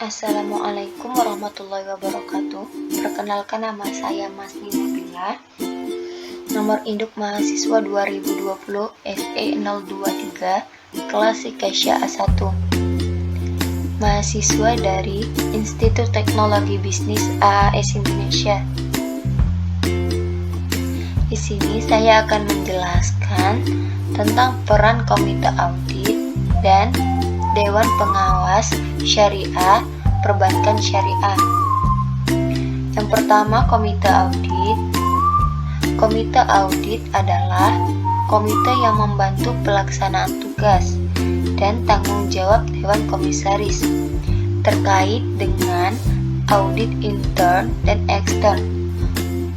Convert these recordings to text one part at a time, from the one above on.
Assalamualaikum warahmatullahi wabarakatuh. Perkenalkan, nama saya Masni Nabila. Nomor induk mahasiswa 2020 SE023 kelas Sikasya A1. Mahasiswa dari Institut Teknologi Bisnis AAS Indonesia. Di sini saya akan menjelaskan tentang peran Komite Audit dan Dewan Pengawas Syariah Perbankan Syariah. Yang pertama, Komite Audit. Komite Audit adalah komite yang membantu pelaksanaan tugas dan tanggung jawab Dewan Komisaris terkait dengan audit intern dan ekstern.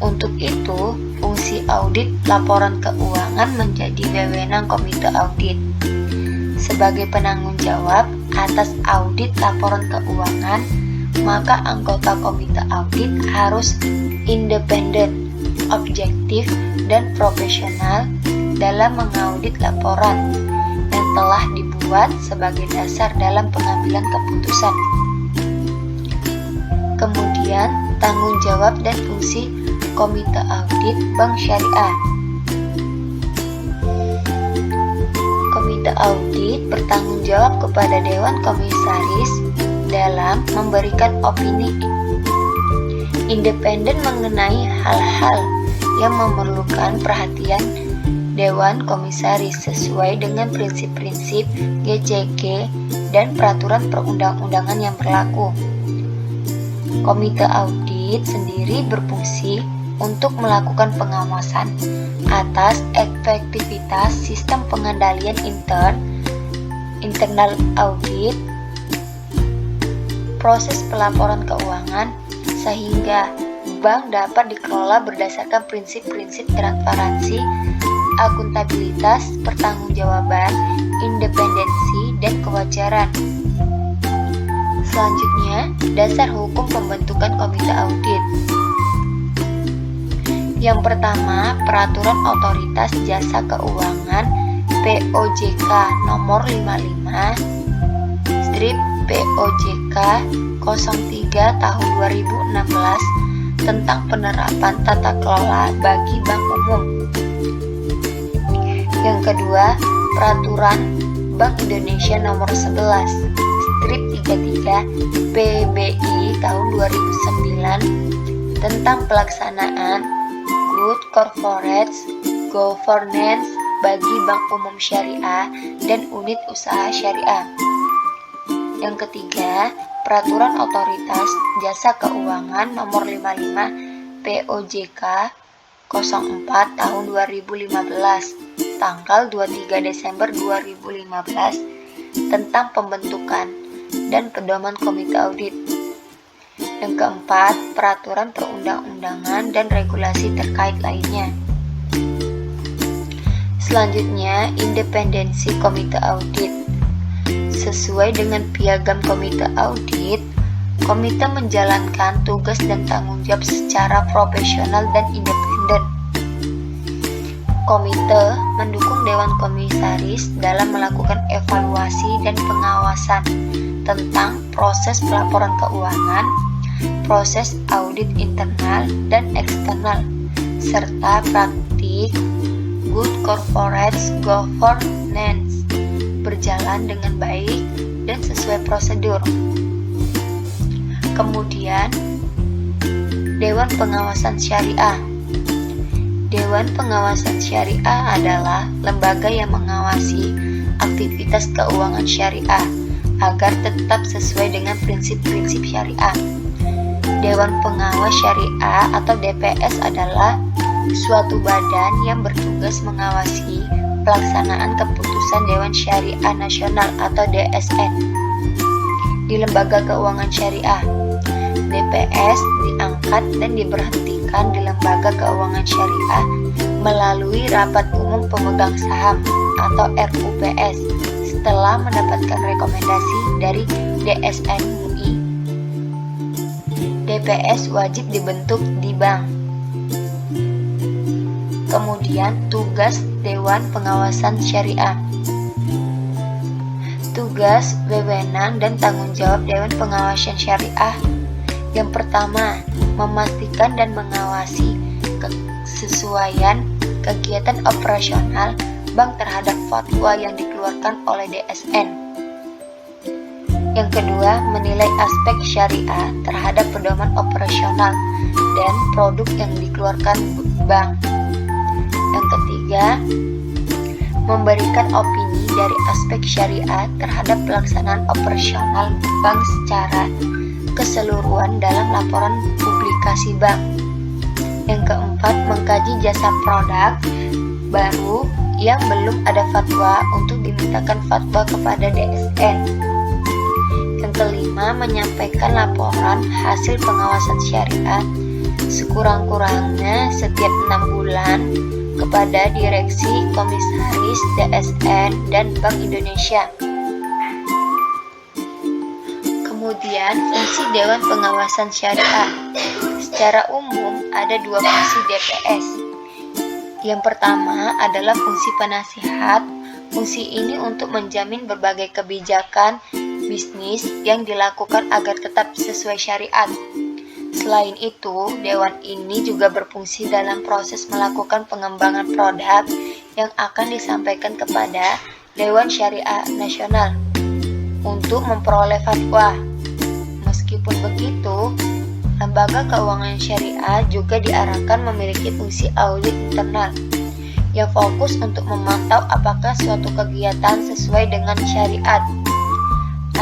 Untuk itu, fungsi audit laporan keuangan menjadi wewenang Komite Audit. Sebagai penanggung jawab atas audit laporan keuangan, maka anggota Komite Audit harus independen, objektif, dan profesional dalam mengaudit laporan yang telah dibuat sebagai dasar dalam pengambilan keputusan. Kemudian, tanggung jawab dan fungsi Komite Audit Bank Syariah. Komite Audit bertanggung jawab kepada Dewan Komisaris dalam memberikan opini independen mengenai hal-hal yang memerlukan perhatian Dewan Komisaris sesuai dengan prinsip-prinsip GCG dan peraturan perundang-undangan yang berlaku. Komite Audit sendiri berfungsi untuk melakukan pengawasan atas efektivitas sistem pengendalian internal audit, proses pelaporan keuangan, sehingga bank dapat dikelola berdasarkan prinsip-prinsip transparansi, akuntabilitas, pertanggungjawaban, independensi, dan kewajaran. Selanjutnya, dasar hukum pembentukan Komite Audit. Yang pertama, Peraturan Otoritas Jasa Keuangan POJK nomor 55/POJK 03 tahun 2016 tentang penerapan tata kelola bagi bank umum. Yang kedua, Peraturan Bank Indonesia nomor 11/33 PBI tahun 2009 tentang pelaksanaan Good Corporate Governance bagi Bank Umum Syariah dan Unit Usaha Syariah. Yang ketiga, Peraturan Otoritas Jasa Keuangan Nomor 55 POJK 04 tahun 2015 tanggal 23 Desember 2015 tentang pembentukan dan pedoman Komite Audit. Yang keempat, peraturan perundang-undangan dan regulasi terkait lainnya. Selanjutnya, independensi Komite Audit. Sesuai dengan piagam Komite Audit, komite menjalankan tugas dan tanggung jawab secara profesional dan independen. Komite mendukung Dewan Komisaris dalam melakukan evaluasi dan pengawasan tentang proses pelaporan keuangan, proses audit internal dan eksternal, serta praktik good corporate governance berjalan dengan baik dan sesuai prosedur. Kemudian, Dewan Pengawasan Syariah. Dewan Pengawasan Syariah adalah lembaga yang mengawasi aktivitas keuangan syariah agar tetap sesuai dengan prinsip-prinsip syariah. Dewan Pengawas Syariah atau DPS adalah suatu badan yang bertugas mengawasi pelaksanaan keputusan Dewan Syariah Nasional atau DSN di lembaga keuangan syariah. DPS diangkat dan diberhentikan di lembaga keuangan syariah melalui Rapat Umum Pemegang Saham atau RUPS setelah mendapatkan rekomendasi dari DSN MUI. DPS wajib dibentuk di bank. Kemudian, tugas Dewan Pengawasan Syariah. Tugas, wewenang, dan tanggung jawab Dewan Pengawasan Syariah. Yang pertama, memastikan dan mengawasi kesesuaian kegiatan operasional bank terhadap fatwa yang dikeluarkan oleh DSN. Yang kedua, menilai aspek syariah terhadap pedoman operasional dan produk yang dikeluarkan bank. Yang ketiga, memberikan opini dari aspek syariah terhadap pelaksanaan operasional bank secara keseluruhan dalam laporan publikasi bank. Yang keempat, mengkaji jasa produk baru yang belum ada fatwa untuk dimintakan fatwa kepada DSN. Yang kelima, menyampaikan laporan hasil pengawasan syariah sekurang-kurangnya setiap 6 bulan kepada Direksi Komisaris DSN dan Bank Indonesia. Kemudian, fungsi Dewan Pengawasan Syariah. Secara umum, ada 2 fungsi DPS. Yang pertama adalah fungsi penasihat. Fungsi ini untuk menjamin berbagai kebijakan bisnis yang dilakukan agar tetap sesuai syariat. Selain itu, Dewan ini juga berfungsi dalam proses melakukan pengembangan produk yang akan disampaikan kepada Dewan Syariah Nasional untuk memperoleh fatwa. Meskipun begitu, lembaga keuangan syariah juga diarahkan memiliki fungsi audit internal yang fokus untuk memantau apakah suatu kegiatan sesuai dengan syariat.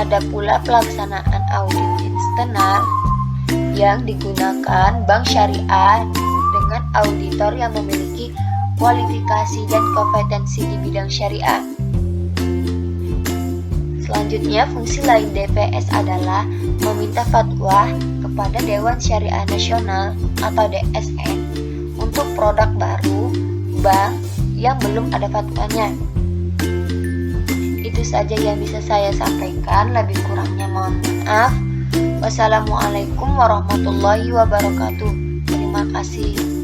Ada pula pelaksanaan audit eksternal yang digunakan bank syariah dengan auditor yang memiliki kualifikasi dan kompetensi di bidang syariah. Selanjutnya, fungsi lain DPS adalah meminta fatwa kepada Dewan Syariah Nasional atau DSN untuk produk baru bank yang belum ada fatwanya. Itu saja yang bisa saya sampaikan, lebih kurangnya mohon maaf. Wassalamualaikum warahmatullahi wabarakatuh. Terima kasih.